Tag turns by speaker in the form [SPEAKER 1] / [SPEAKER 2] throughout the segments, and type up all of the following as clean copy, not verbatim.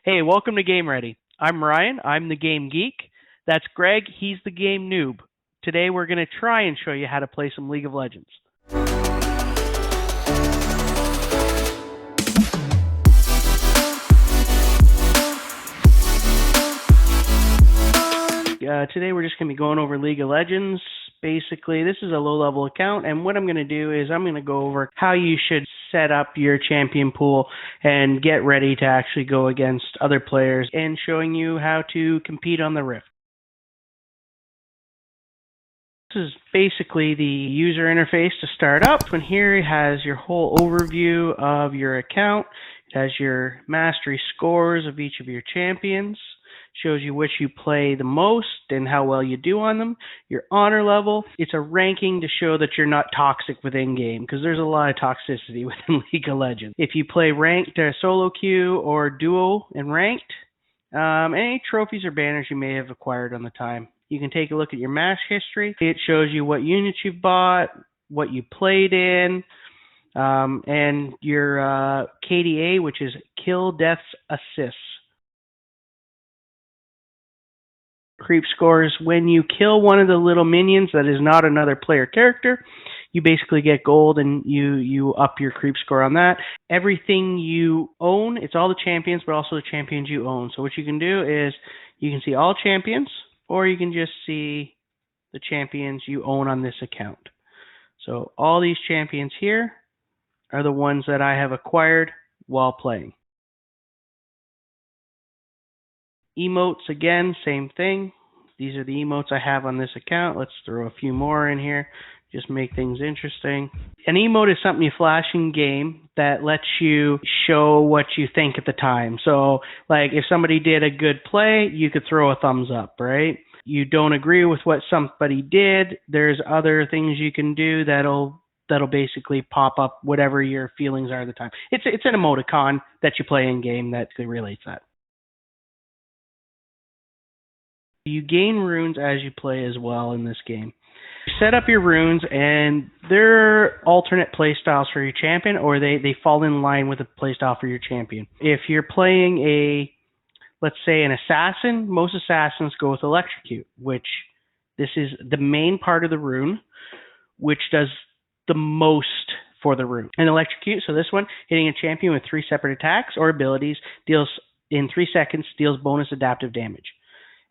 [SPEAKER 1] Hey, welcome to Game Ready. I'm Ryan. I'm the Game Geek. That's Greg. He's the Game Noob. Today we're going to try and show you how to play some League of Legends. Today we're just going to be going over League of Legends. Basically, this is a low-level account, and what I'm going to do is I'm going to go over how you should set up your champion pool and get ready to actually go against other players, and showing you how to compete on the Rift. This is basically the user interface to start up. And here it has your whole overview of your account. It has your mastery scores of each of your champions. Shows you which you play the most and how well you do on them. Your honor level. It's a ranking to show that you're not toxic within game, because there's a lot of toxicity within League of Legends. If you play ranked, solo queue, or duo and ranked, any trophies or banners you may have acquired on the time. You can take a look at your match history. It shows you what units you've bought, what you played in, and your KDA, which is kill, deaths, assists. Creep scores. When you kill one of the little minions that is not another player character, you basically get gold, and you up your creep score on that. Everything you own, it's all the champions, but also the champions you own. So what you can do is you can see all champions, or you can just see the champions you own on this account. So all these champions here are the ones that I have acquired while playing. Emotes, again, same thing. These are the emotes I have on this account. Let's throw a few more in here, just make things interesting. An emote is something you flash in game that lets you show what you think at the time. So, like, if somebody did a good play, you could throw a thumbs up, right? You don't agree with what somebody did, there's other things you can do that'll basically pop up whatever your feelings are at the time. It's an emoticon that you play in game that relates that. You gain runes as you play as well in this game. You set up your runes, and they're alternate playstyles for your champion, or they fall in line with the playstyle for your champion. If you're playing let's say an assassin, most assassins go with electrocute, which this is the main part of the rune, which does the most for the rune. An electrocute, so this one, hitting a champion with 3 separate attacks or abilities, deals in 3 seconds, deals bonus adaptive damage.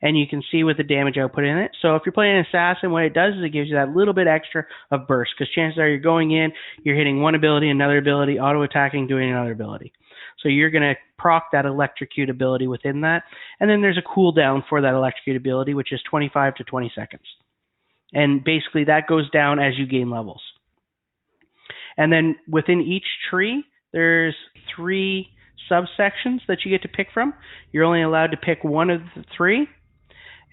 [SPEAKER 1] And you can see with the damage output in it. So if you're playing an assassin, what it does is it gives you that little bit extra of burst, because chances are you're going in, you're hitting one ability, another ability, auto-attacking, doing another ability. So you're going to proc that electrocute ability within that. And then there's a cooldown for that electrocute ability, which is 25 to 20 seconds. And basically that goes down as you gain levels. And then within each tree, there's 3 subsections that you get to pick from. You're only allowed to pick one of the 3.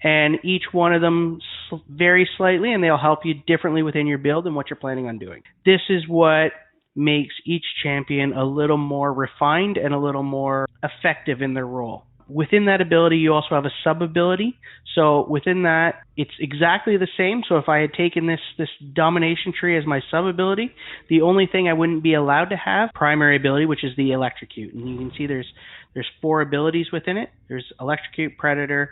[SPEAKER 1] And each one of them vary slightly, and they'll help you differently within your build and what you're planning on doing. This is what makes each champion a little more refined and a little more effective in their role. Within that ability, you also have a sub-ability. So within that, it's exactly the same. So if I had taken this domination tree as my sub-ability, the only thing I wouldn't be allowed to have, primary ability, which is the electrocute. And you can see there's 4 abilities within it. There's electrocute, predator,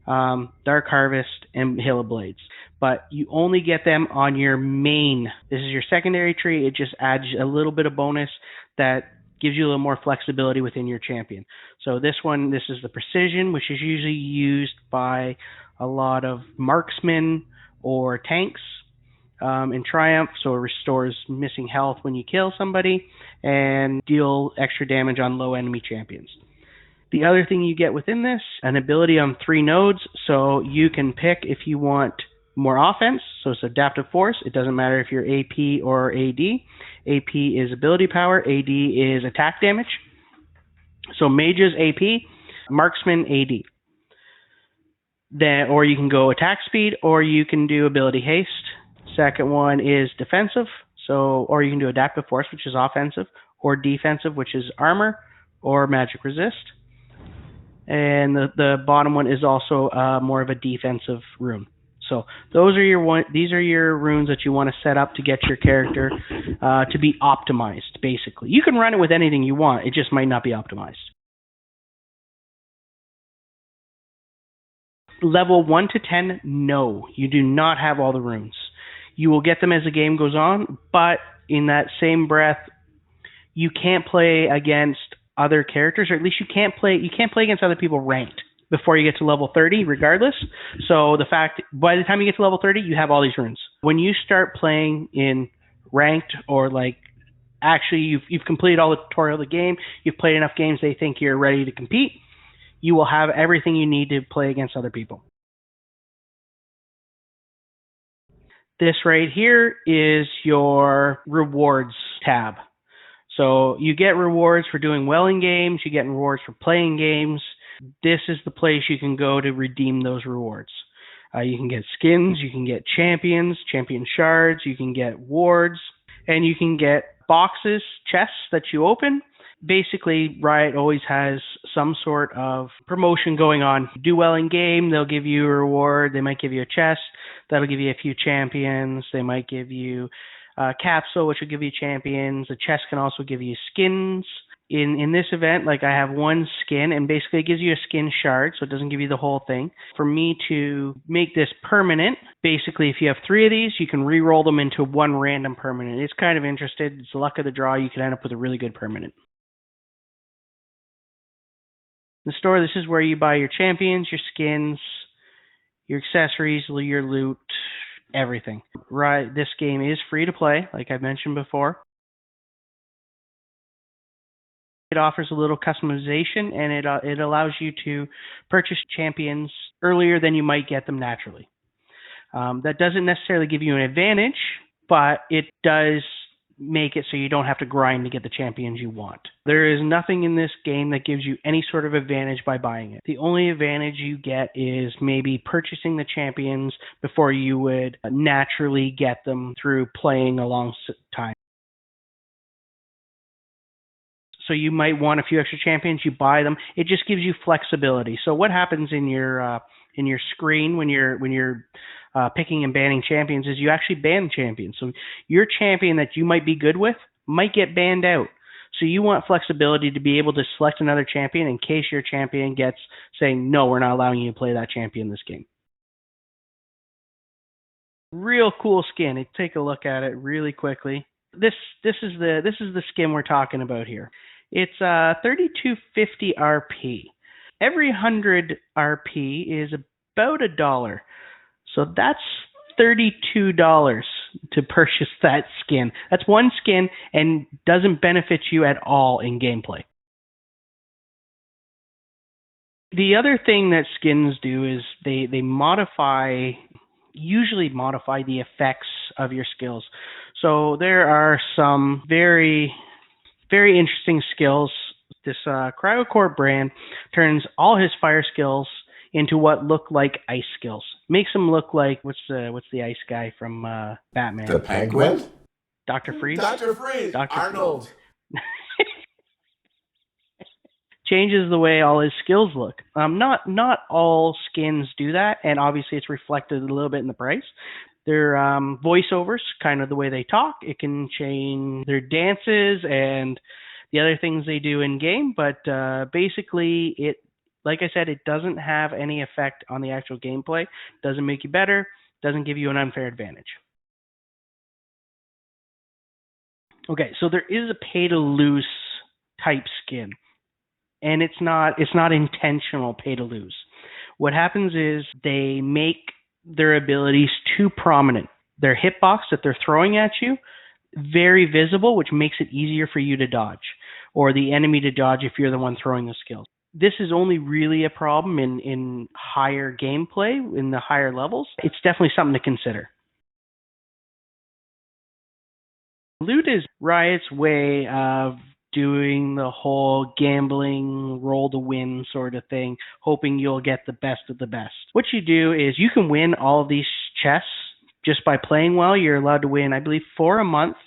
[SPEAKER 1] Dark Harvest, and Hail of Blades. But you only get them on your main. This is your secondary tree. It just adds a little bit of bonus that gives you a little more flexibility within your champion. So this is the precision, which is usually used by a lot of marksmen or tanks in Triumph. So it restores missing health when you kill somebody and deal extra damage on low enemy champions. The other thing you get within this, an ability on 3 nodes, so you can pick if you want more offense, so it's adaptive force. It doesn't matter if you're AP or AD. AP is ability power, AD is attack damage. So mages AP, marksman AD. Then, or you can go attack speed, or you can do ability haste. Second one is defensive, or you can do adaptive force, which is offensive, or defensive, which is armor, or magic resist. And the bottom one is also more of a defensive rune. So these are your runes that you want to set up to get your character to be optimized, basically. You can run it with anything you want. It just might not be optimized. Level 1 to 10, no, you do not have all the runes. You will get them as the game goes on, but in that same breath, you can't play against other characters, or at least you can't play against other people ranked before you get to level 30, regardless. So the fact, by the time you get to level 30, you have all these runes. When you start playing in ranked, or like actually you've completed all the tutorial of the game, you've played enough games they think you're ready to compete, you will have everything you need to play against other people. This right here is your rewards tab. So you get rewards for doing well in games, you get rewards for playing games. This is the place you can go to redeem those rewards. You can get skins, you can get champion shards, you can get wards, and you can get boxes, chests that you open. Basically, Riot always has some sort of promotion going on. You do well in game, they'll give you a reward. They might give you a chest. That'll give you a few champions. They might give you a capsule, which will give you champions. A chest can also give you skins. In this event, like I have one skin, and basically it gives you a skin shard, so it doesn't give you the whole thing. For me to make this permanent, basically if you have 3 of these, you can re-roll them into one random permanent. It's kind of interesting. It's the luck of the draw. You can end up with a really good permanent. The store, this is where you buy your champions, your skins, your accessories, your loot, everything. Right, this game is free to play, like I mentioned before. It offers a little customization, and it allows you to purchase champions earlier than you might get them naturally. That doesn't necessarily give you an advantage, but it does make it so you don't have to grind to get the champions you want. There is nothing in this game that gives you any sort of advantage by buying it. The only advantage you get is maybe purchasing the champions before you would naturally get them through playing a long time. So you might want a few extra champions, you buy them. It just gives you flexibility. So what happens in your screen when you're picking and banning champions is you actually ban champions. So your champion that you might be good with might get banned out. So you want flexibility to be able to select another champion in case your champion gets saying, no, we're not allowing you to play that champion this game. Real cool skin. Take a look at it really quickly. This is the skin we're talking about here. It's 3250 RP. Every 100 RP is about $1. So that's $32 to purchase that skin. That's one skin and doesn't benefit you at all in gameplay. The other thing that skins do is they usually modify the effects of your skills. So there are some very, very interesting skills. This Cryocore brand turns all his fire skills into what look like ice skills. Makes him look like what's the ice guy from Batman?
[SPEAKER 2] The Penguin?
[SPEAKER 1] Dr. Freeze?
[SPEAKER 2] Dr. Freeze! Dr. Arnold!
[SPEAKER 1] Changes the way all his skills look. Not all skins do that, and obviously it's reflected a little bit in the price. Their voiceovers, kind of the way they talk, it can change their dances and the other things they do in game, but basically it, like I said, it doesn't have any effect on the actual gameplay. Doesn't make you better, doesn't give you an unfair advantage. Okay, so there is a pay-to-lose type skin, and it's not intentional pay-to-lose. What happens is they make their abilities too prominent. Their hitbox that they're throwing at you, very visible, which makes it easier for you to dodge, or the enemy to dodge if you're the one throwing the skills. This is only really a problem in higher gameplay, in the higher levels. It's definitely something to consider. Loot is Riot's way of doing the whole gambling, roll to win sort of thing, hoping you'll get the best of the best. What you do is you can win all of these chests just by playing well. You're allowed to win, I believe, 4 a month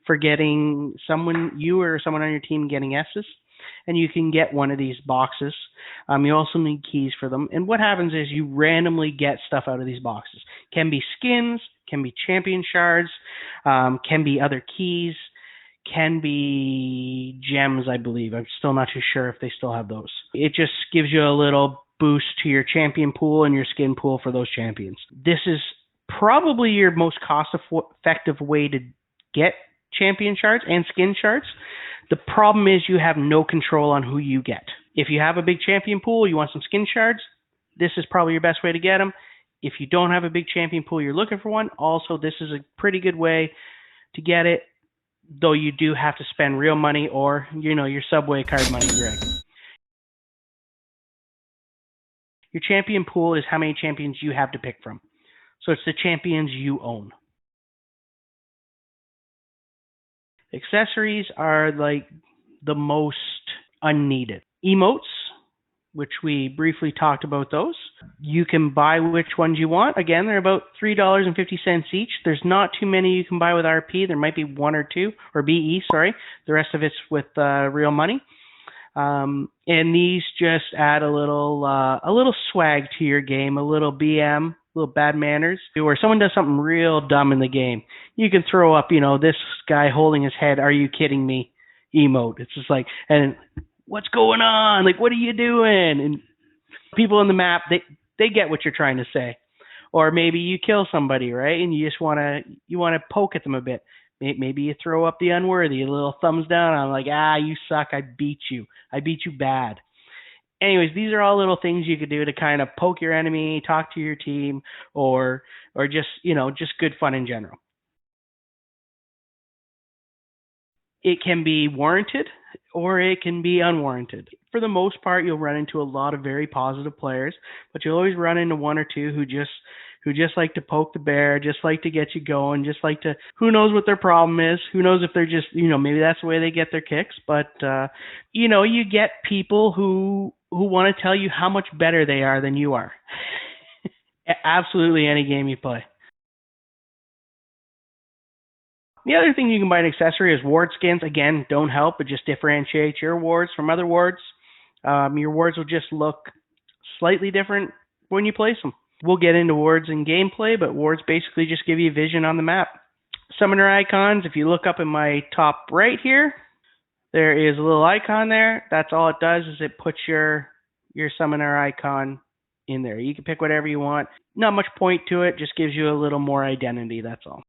[SPEAKER 1] for getting you or someone on your team getting S's. And you can get one of these boxes. You also need keys for them. And what happens is you randomly get stuff out of these boxes. Can be skins, can be champion shards, can be other keys, can be gems, I believe. I'm still not too sure if they still have those. It just gives you a little boost to your champion pool and your skin pool for those champions. This is probably your most cost-effective way to get champion shards and skin shards. The problem is you have no control on who you get. If you have a big champion pool, you want some skin shards, this is probably your best way to get them. If you don't have a big champion pool, you're looking for one, also this is a pretty good way to get it, though you do have to spend real money or, your Subway card money, Greg. Your champion pool is how many champions you have to pick from. So it's the champions you own. Accessories are like the most unneeded. Emotes, which we briefly talked about those. You can buy which ones you want. Again, they're about $3.50 each. There's not too many you can buy with RP. There might be one or two, or BE, sorry. The rest of it's with real money. And these just add a little swag to your game, a little BM, a little bad manners. Or someone does something real dumb in the game, you can throw up, this guy holding his head, "Are you kidding me?" emote. It's just like, and what's going on? Like, what are you doing? And people in the map, they get what you're trying to say. Or maybe you kill somebody, right? And you just want to poke at them a bit. Maybe you throw up the unworthy, a little thumbs down. I'm like, you suck. I beat you. I beat you bad. Anyways, these are all little things you could do to kind of poke your enemy, talk to your team, or just, just good fun in general. It can be warranted or it can be unwarranted. For the most part, you'll run into a lot of very positive players, but you'll always run into one or two who just like to poke the bear, just like to get you going, just like to, who knows what their problem is, who knows if they're just, maybe that's the way they get their kicks, but, you get people who want to tell you how much better they are than you are. Absolutely any game you play. The other thing you can buy an accessory is ward skins. Again, don't help, but just differentiate your wards from other wards. Your wards will just look slightly different when you place them. We'll get into wards in gameplay, but wards basically just give you vision on the map. Summoner icons, if you look up in my top right here, there is a little icon there. That's all it does, is it puts your summoner icon in there. You can pick whatever you want. Not much point to it, just gives you a little more identity, that's all.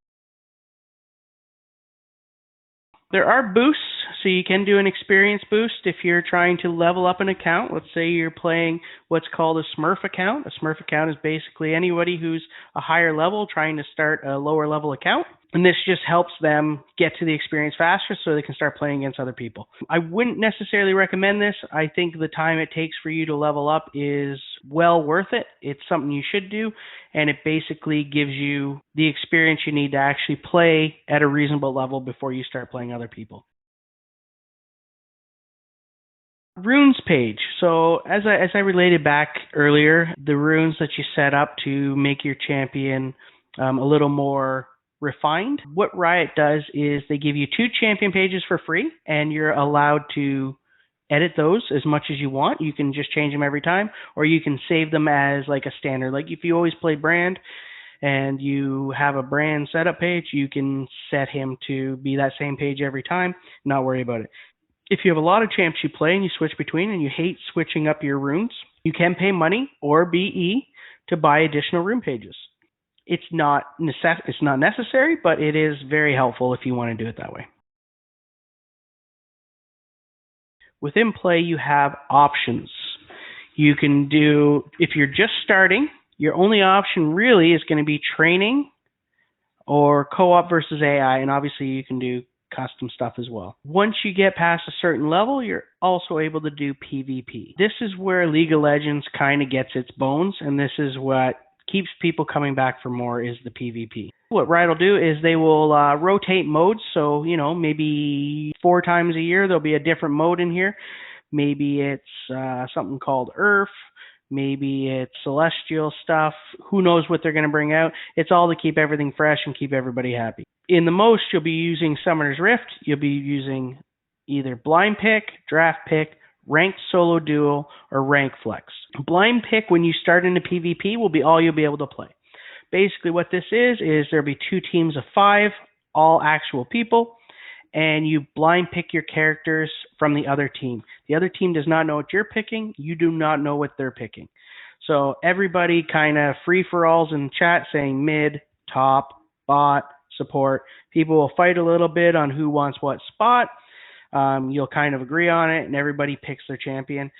[SPEAKER 1] There are boosts, so you can do an experience boost if you're trying to level up an account. Let's say you're playing what's called a SMURF account. A SMURF account is basically anybody who's a higher level trying to start a lower level account. And this just helps them get to the experience faster so they can start playing against other people. I wouldn't necessarily recommend this. I think the time it takes for you to level up is well worth it. It's something you should do, and it basically gives you the experience you need to actually play at a reasonable level before you start playing other people. Runes page. So as I related back earlier, the runes that you set up to make your champion a little more refined. What Riot does is they give you 2 champion pages for free, and you're allowed to edit those as much as you want. You can just change them every time, or you can save them as like a standard. Like if you always play brand and you have a brand setup page, you can set him to be that same page every time, not worry about it. If you have a lot of champs you play and you switch between and you hate switching up your runes, you can pay money or BE to buy additional rune pages. It's not necessary, but it is very helpful if you want to do it that way. Within play, you have options. You can do, if you're just starting, your only option really is going to be training or co-op versus AI, and obviously you can do custom stuff as well. Once you get past a certain level, you're also able to do PvP. This is where League of Legends kind of gets its bones, and this is what keeps people coming back for more, is the PvP. What Riot will do is they will rotate modes, so maybe 4 times a year there'll be a different mode in here. Maybe it's something called Earth, maybe it's Celestial stuff, who knows what they're going to bring out. It's all to keep everything fresh and keep everybody happy. In the most, you'll be using Summoner's Rift, you'll be using either Blind Pick, Draft Pick, Ranked Solo Duel, or Rank Flex. Blind Pick, when you start into PvP, will be all you'll be able to play. Basically what this is there'll be 2 teams of 5, all actual people, and you blind pick your characters from the other team. The other team does not know what you're picking. You do not know what they're picking. So everybody kind of free-for-alls in chat saying mid, top, bot, support. People will fight a little bit on who wants what spot. You'll kind of agree on it, and everybody picks their champion.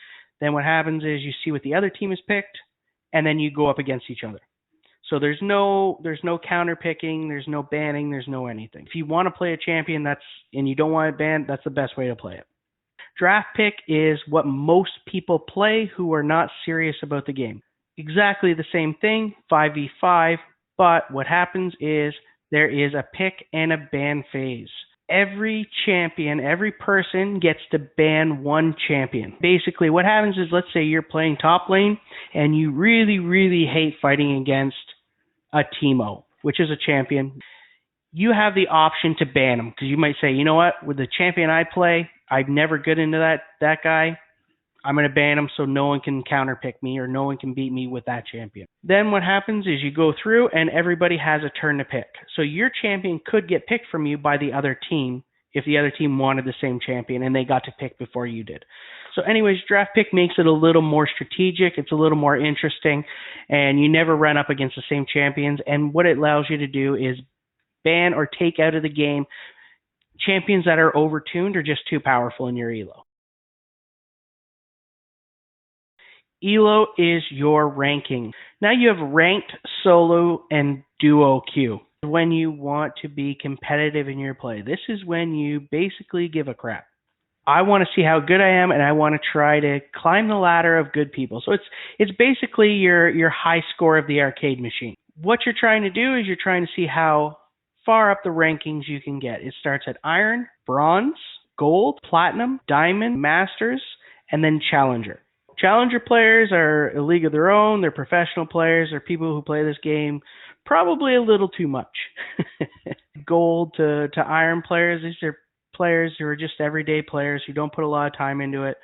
[SPEAKER 1] Then what happens is you see what the other team has picked, and then you go up against each other. So there's no counter picking, there's no banning, there's no anything. If you want to play a champion and you don't want it banned, that's the best way to play it. Draft pick is what most people play who are not serious about the game. Exactly the same thing, 5v5, but what happens is there is a pick and a ban phase. Every champion, every person gets to ban one champion. Basically, what happens is, let's say you're playing top lane and you really, really hate fighting against a Teemo, which is a champion. You have the option to ban him because you might say, you know what, with the champion I play, I'm never good into that guy. I'm going to ban him so no one can counterpick me or no one can beat me with that champion. Then what happens is you go through and everybody has a turn to pick. So your champion could get picked from you by the other team if the other team wanted the same champion and they got to pick before you did. So anyways, draft pick makes it a little more strategic. It's a little more interesting, and you never run up against the same champions. And what it allows you to do is ban or take out of the game champions that are overtuned or just too powerful in your elo. Elo is your ranking. Now you have ranked, solo, and duo queue. When you want to be competitive in your play, this is when you basically give a crap. I want to see how good I am, and I want to try to climb the ladder of good people. So it's basically your high score of the arcade machine. What you're trying to do is you're trying to see how far up the rankings you can get. It starts at iron, bronze, gold, platinum, diamond, masters, and then challenger. Challenger players are a league of their own. They're professional players. They're people who play this game probably a little too much. Gold to iron players, these are players who are just everyday players who don't put a lot of time into it.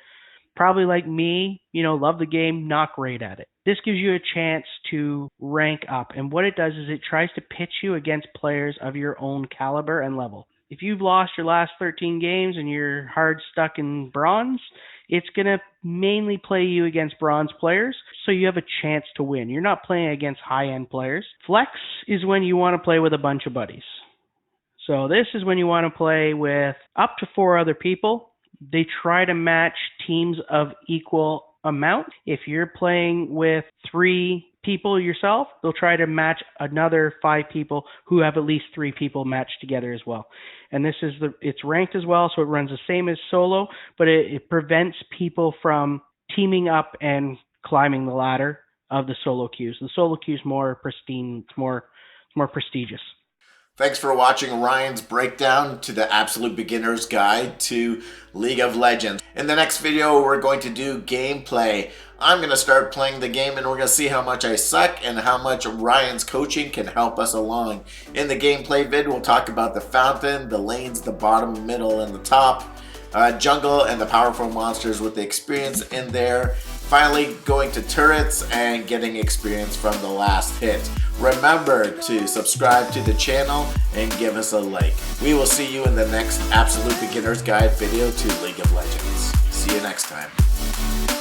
[SPEAKER 1] Probably like me, love the game, not great at it. This gives you a chance to rank up. And what it does is it tries to pitch you against players of your own caliber and level. If you've lost your last 13 games and you're hard stuck in bronze, it's going to mainly play you against bronze players, so you have a chance to win. You're not playing against high-end players. Flex is when you want to play with a bunch of buddies. So this is when you want to play with up to 4 other people. They try to match teams of equal amount. If you're playing with 3 people yourself, they'll try to match another 5 people who have at least 3 people matched together as well. And this is it's ranked as well, so it runs the same as solo, but it prevents people from teaming up and climbing the ladder of the solo queues. The solo queue is more pristine, it's more prestigious.
[SPEAKER 2] Thanks for watching Ryan's breakdown to the Absolute Beginner's Guide to League of Legends. In the next video, we're going to do gameplay. I'm going to start playing the game and we're going to see how much I suck and how much Ryan's coaching can help us along. In the gameplay vid, we'll talk about the fountain, the lanes, the bottom, middle, and the top, jungle, and the powerful monsters with the experience in there. Finally, going to turrets and getting experience from the last hit. Remember to subscribe to the channel and give us a like. We will see you in the next Absolute Beginner's Guide video to League of Legends. See you next time.